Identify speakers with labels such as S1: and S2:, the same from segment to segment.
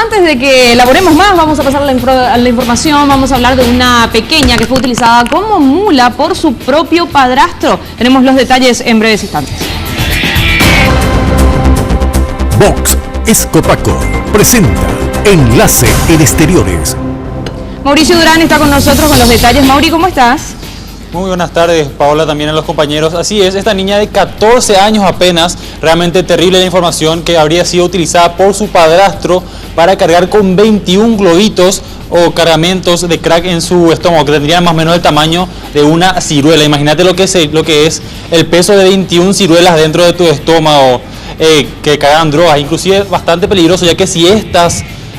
S1: antes de que elaboremos más, vamos a pasar a la información. Vamos a hablar de una pequeña que fue utilizada como mula por su propio padrastro. Tenemos los detalles en breves instantes.
S2: Vox Escopaco presenta Enlace en Exteriores.
S1: Mauricio Durán está con nosotros con los detalles. Mauri, ¿cómo estás?
S3: Muy buenas tardes, Paola, también a los compañeros. Así es, esta niña de 14 años apenas, realmente terrible la información, que habría sido utilizada por su padrastro para cargar con 21 globitos o cargamentos de crack en su estómago, que tendrían más o menos el tamaño de una ciruela. Imagínate lo que es el peso de 21 ciruelas dentro de tu estómago, que cargan drogas, inclusive bastante peligroso, ya que si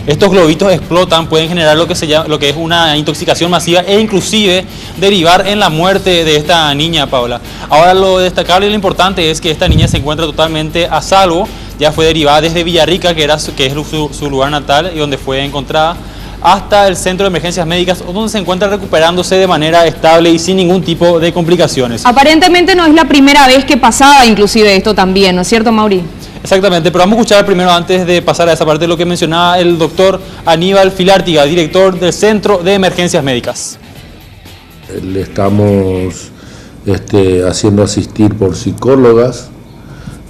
S3: estos globitos explotan, pueden generar lo que es una intoxicación masiva e inclusive derivar en la muerte de esta niña, Paula. Ahora, lo destacable y lo importante es que esta niña se encuentra totalmente a salvo. Ya fue derivada desde Villarrica, que es su lugar natal y donde fue encontrada, hasta el centro de emergencias médicas, donde se encuentra recuperándose de manera estable y sin ningún tipo de complicaciones.
S1: Aparentemente no es la primera vez que pasaba inclusive esto también, ¿no es cierto, Mauri?
S3: Exactamente, pero vamos a escuchar primero, antes de pasar a esa parte, lo que mencionaba el doctor Aníbal Filártiga, director del Centro de Emergencias Médicas.
S4: Le estamos haciendo asistir por psicólogas,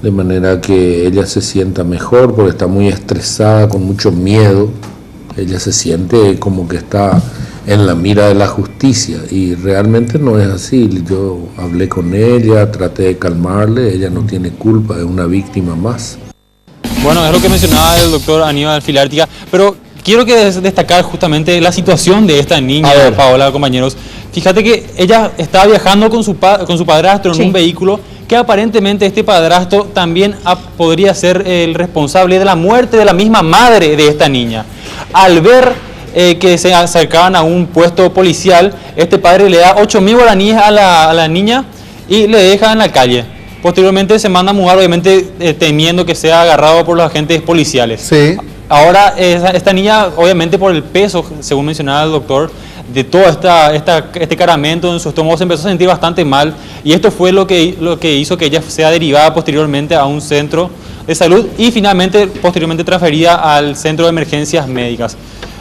S4: de manera que ella se sienta mejor, porque está muy estresada, con mucho miedo. Ella se siente como que está en la mira de la justicia y realmente no es así. Yo hablé con ella, traté de calmarle, ella no tiene culpa, es una víctima más.
S3: Bueno, es lo que mencionaba el doctor Aníbal Filártiga, pero quiero destacar justamente la situación de esta niña, Paola, compañeros. Fíjate que ella estaba viajando con su padrastro en un vehículo, que aparentemente este padrastro también podría ser el responsable de la muerte de la misma madre de esta niña. Al ver que se acercaban a un puesto policial, este padre le da 8.000 guaraníes a la niña y le deja en la calle. Posteriormente se manda a mudar, obviamente temiendo que sea agarrado por los agentes policiales.
S5: Sí.
S3: Ahora, esta niña, obviamente por el peso, según mencionaba el doctor, de todo este cargamento en su estómago, se empezó a sentir bastante mal, y esto fue lo que hizo que ella sea derivada posteriormente a un centro de salud y finalmente posteriormente transferida al centro de emergencias médicas.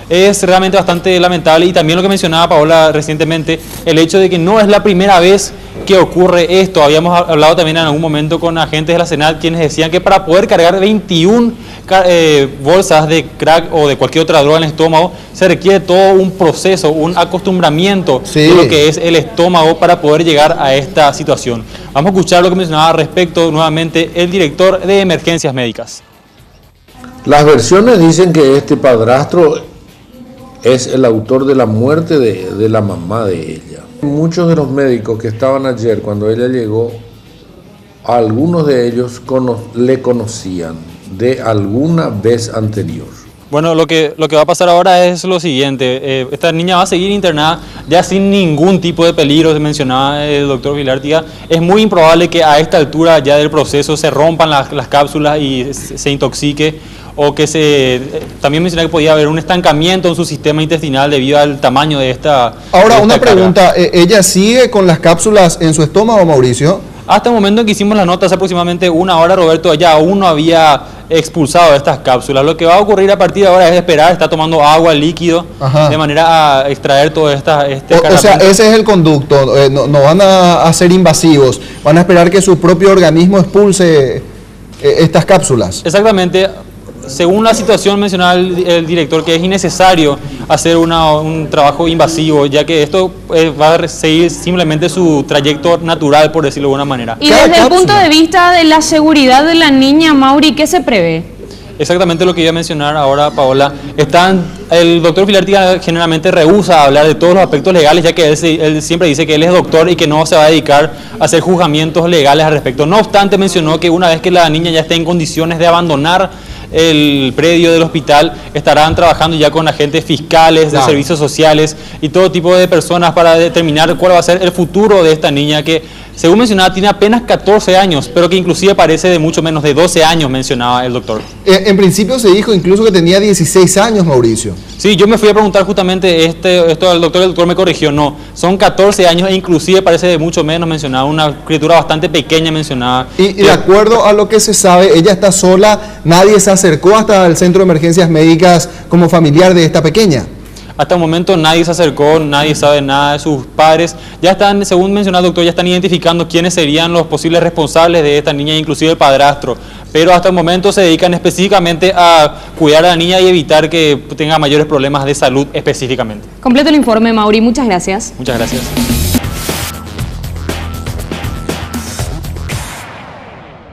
S3: Es realmente bastante lamentable, y también lo que mencionaba Paola recientemente, el hecho de que no es la primera vez que ocurre esto. Habíamos hablado también en algún momento con agentes de la SENAT, quienes decían que para poder cargar 21 bolsas de crack o de cualquier otra droga en el estómago, se requiere todo un proceso, un acostumbramiento de lo que es el estómago para poder llegar a esta situación. Vamos a escuchar lo que mencionaba al respecto nuevamente el director de emergencias médicas.
S4: Las versiones dicen que este padrastro es el autor de la muerte de la mamá de ella. Muchos de los médicos que estaban ayer cuando ella llegó, algunos de ellos le conocían de alguna vez anterior.
S3: Bueno, lo que va a pasar ahora es lo siguiente. Esta niña va a seguir internada ya sin ningún tipo de peligro, se mencionaba el doctor Filártiga. Es muy improbable que a esta altura ya del proceso se rompan las cápsulas y se intoxique, o que también mencionaba que podía haber un estancamiento en su sistema intestinal debido al tamaño de esta.
S5: Ahora, una pregunta,
S3: carga.
S5: ¿Ella sigue con las cápsulas en su estómago, Mauricio?
S3: Hasta el momento en que hicimos las notas, aproximadamente una hora, Roberto, ella aún no había expulsado estas cápsulas. Lo que va a ocurrir a partir de ahora es esperar, está tomando agua, líquido, de manera a extraer todo este
S5: o sea, ese es el conducto, no van a ser invasivos, van a esperar que su propio organismo expulse estas cápsulas.
S3: Exactamente. Según la situación, mencionaba el director que es innecesario hacer un trabajo invasivo, ya que esto va a seguir simplemente su trayecto natural, por decirlo de alguna manera.
S1: Y desde el punto de vista de la seguridad de la niña, Mauri, ¿qué se prevé?
S3: Exactamente lo que iba a mencionar ahora, Paola. El doctor Filártiga generalmente rehúsa hablar de todos los aspectos legales, ya que él siempre dice que él es doctor y que no se va a dedicar a hacer juzgamientos legales al respecto. No obstante, mencionó que una vez que la niña ya esté en condiciones de abandonar el predio del hospital, estarán trabajando ya con agentes fiscales, de servicios sociales y todo tipo de personas para determinar cuál va a ser el futuro de esta niña, que según mencionaba, tiene apenas 14 años, pero que inclusive parece de mucho menos de 12 años, mencionaba el doctor.
S5: En principio se dijo incluso que tenía 16 años, Mauricio.
S3: Sí, yo me fui a preguntar justamente esto al doctor, el doctor me corrigió, no, son 14 años e inclusive parece de mucho menos, mencionaba, una criatura bastante pequeña, mencionaba.
S5: Y de acuerdo a lo que se sabe, ella está sola, nadie se acercó hasta el centro de emergencias médicas como familiar de esta pequeña.
S3: Hasta el momento nadie se acercó, nadie sabe nada de sus padres. Ya están, según mencionó el doctor, ya están identificando quiénes serían los posibles responsables de esta niña, inclusive el padrastro. Pero hasta el momento se dedican específicamente a cuidar a la niña y evitar que tenga mayores problemas de salud específicamente.
S1: Completo el informe, Mauri. Muchas gracias.
S3: Muchas gracias.